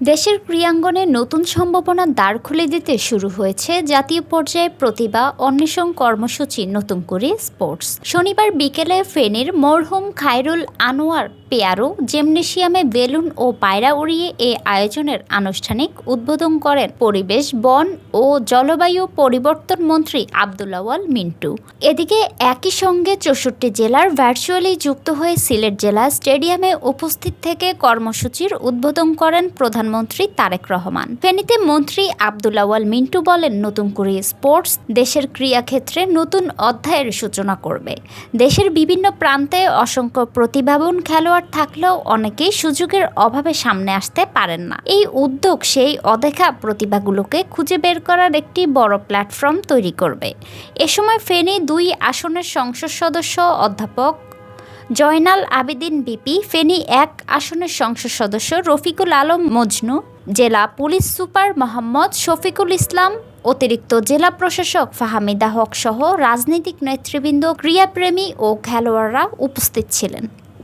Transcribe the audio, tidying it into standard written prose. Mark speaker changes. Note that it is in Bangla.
Speaker 1: দেশের ক্রীড়াঙ্গনে নতুন সম্ভাবনার দ্বার খুলে দিতে শুরু হয়েছে জাতীয় পর্যায়ে প্রতিভা অন্বেষণ কর্মসূচি নতুন করে স্পোর্টস। শনিবার বিকেলে ফেনীর মরহুম খায়রুল আনোয়ার পেয়ারো জিমনেশিয়ামে বেলুন ও পায়রা উড়িয়ে এ আয়োজনের আনুষ্ঠানিক উদ্বোধন করেন পরিবেশ, বন ও জলবায়ু পরিবর্তন মন্ত্রী আব্দুল আউয়াল মিন্টু। এদিকে একই সঙ্গে ৬৪ জেলার ভার্চুয়ালি যুক্ত হয়ে সিলেট জেলা স্টেডিয়ামে উপস্থিত থেকে কর্মসূচির উদ্বোধন করেন প্রধানমন্ত্রী তারেক রহমান। ফেনীতে মন্ত্রী আব্দুল আউয়াল মিন্টু বলেন, নতুন করে স্পোর্টস দেশের ক্রীড়াক্ষেত্রে নতুন অধ্যায়ের সূচনা করবে। দেশের বিভিন্ন প্রান্তে অসংখ্য প্রতিভাবান খেলোয়াড় থাকলেও অনেকেই সুযোগের অভাবে সামনে আসতে পারেন না। এই উদ্যোগ সেই অদেখা প্রতিভাগুলোকে খুঁজে বের করার একটি বড় প্ল্যাটফর্ম তৈরি করবে। এ সময় ফেনী ২ আসনের সংসদ সদস্য অধ্যাপক জয়নাল আবেদিন বিপি, ফেনী ১ আসনের সংসদ সদস্য রফিকুল আলম মজনু, জেলা পুলিশ সুপার মোহাম্মদ শফিকুল ইসলাম, অতিরিক্ত জেলা প্রশাসক ফাহমিদা হক সহ রাজনৈতিক নেতৃবৃন্দ, ক্রীড়াপ্রেমী ও খেলোয়াড়রা উপস্থিত ছিলেন।